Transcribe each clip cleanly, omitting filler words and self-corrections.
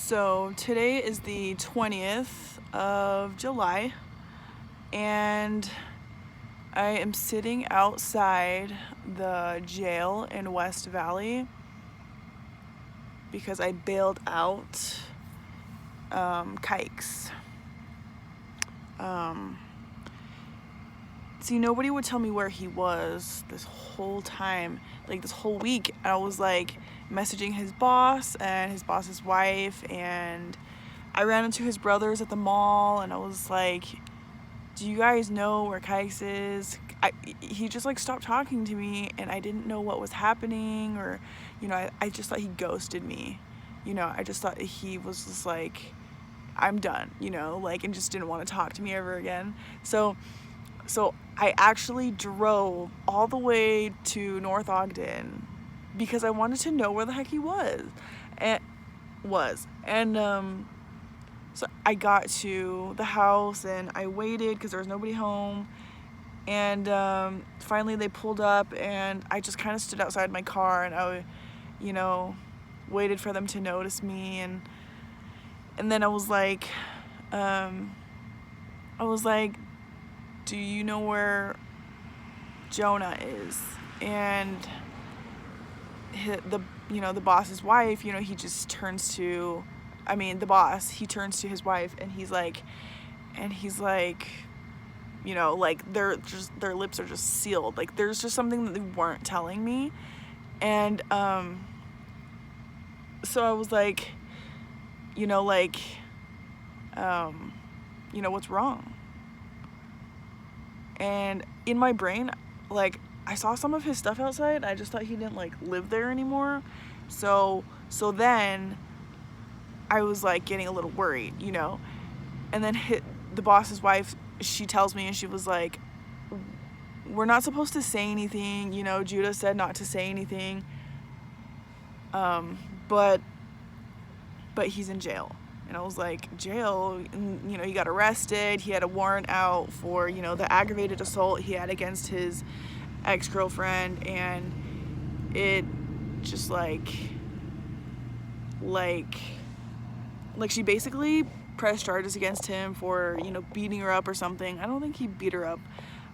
So today is the 20th of July, and I am sitting outside the jail in West Valley because I bailed out Kikes. See, nobody would tell me where he was this whole time, like this whole week. I was like messaging his boss and his boss's wife, and I ran into his brothers at the mall, and I was like, do you guys know where Kikes is? He just like stopped talking to me, and I didn't know what was happening, or, I just thought he ghosted me. I just thought he was just like, I'm done, and just didn't want to talk to me ever again. So I actually drove all the way to North Ogden because I wanted to know where the heck he was. So I got to the house and I waited because there was nobody home. And finally they pulled up, and I just kind of stood outside my car, and I, waited for them to notice me. And then I was like, do you know where Jonah is? And the boss's wife, he just turns to, the boss, he turns to his wife, and he's like, their lips are just sealed. Like, there's just something that they weren't telling me. And so I was like, what's wrong? And in my brain, I saw some of his stuff outside. I just thought he didn't live there anymore. So then I was getting a little worried, and then the boss's wife, she tells me, and she was like, we're not supposed to say anything, Judah said not to say anything, but he's in jail. And I was like, jail? And, he got arrested. He had a warrant out for, the aggravated assault he had against his ex-girlfriend. And it just she basically pressed charges against him for, beating her up or something. I don't think he beat her up.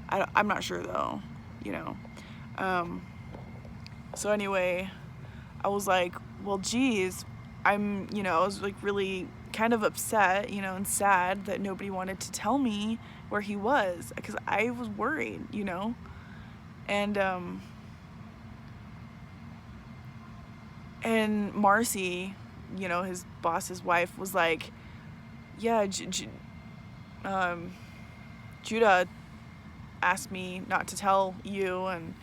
I'm not sure though, So anyway, I was like, well, geez, I was really kind of upset, and sad that nobody wanted to tell me where he was, because I was worried, and Marcy, his boss's wife, was like, yeah, Judah asked me not to tell you, and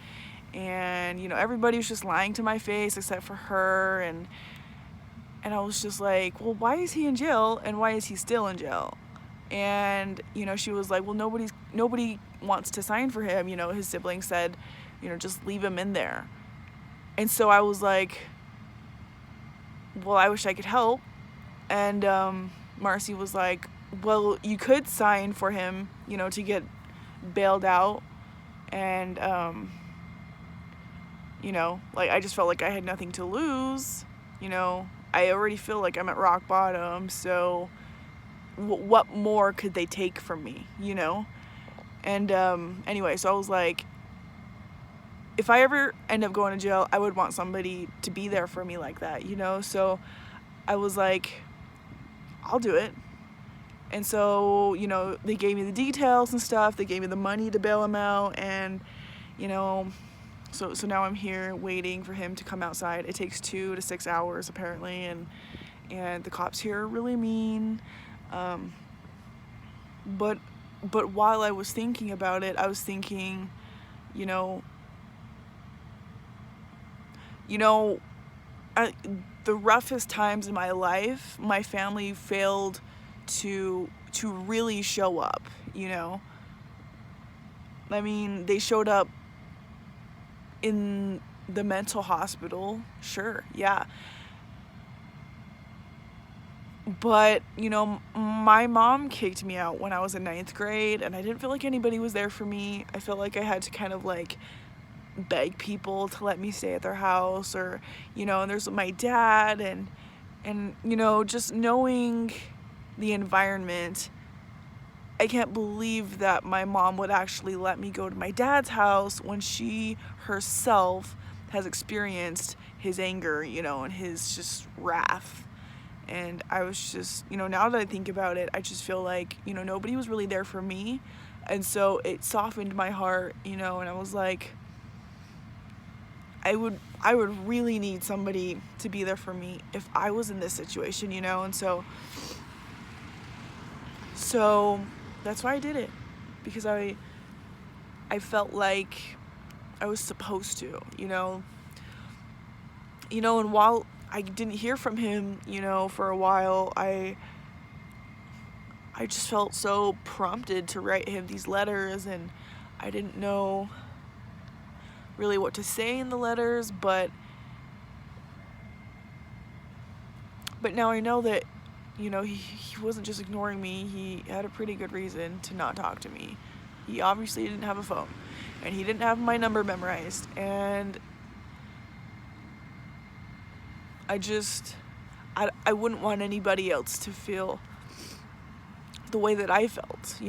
everybody was just lying to my face except for her. And I was just like, well, why is he in jail, and why is he still in jail? And, she was like, well, nobody wants to sign for him. His siblings said, just leave him in there. And so I was like, well, I wish I could help. And Marcy was like, well, you could sign for him, to get bailed out. And, I just felt like I had nothing to lose, I already feel like I'm at rock bottom, so what more could they take from me, And anyway, so I was like, if I ever end up going to jail, I would want somebody to be there for me like that, So I was like, I'll do it. And so, they gave me the details and stuff. They gave me the money to bail him out, and, so now I'm here waiting for him to come outside. It takes 2 to 6 hours apparently, and the cops here are really mean. But while I was thinking about it, I was thinking, at the roughest times in my life, my family failed to really show up, they showed up in the mental hospital, sure, yeah. But, my mom kicked me out when I was in 9th grade, and I didn't feel like anybody was there for me. I felt like I had to kind of beg people to let me stay at their house, or, and there's my dad, and And, you know, just knowing the environment, I can't believe that my mom would actually let me go to my dad's house when she herself has experienced his anger, you know, and his just wrath. And I was just, you know, now that I think about it, I just feel like, you know, nobody was really there for me. And so it softened my heart, you know, and I was like, I would really need somebody to be there for me if I was in this situation, you know. And so that's why I did it, because I felt like I was supposed to, you know. And while I didn't hear from him, you know, for a while, I just felt so prompted to write him these letters, and I didn't know really what to say in the letters, but now I know that, you know, he wasn't just ignoring me. He had a pretty good reason to not talk to me. He obviously didn't have a phone, and he didn't have my number memorized, and I wouldn't want anybody else to feel the way that I felt.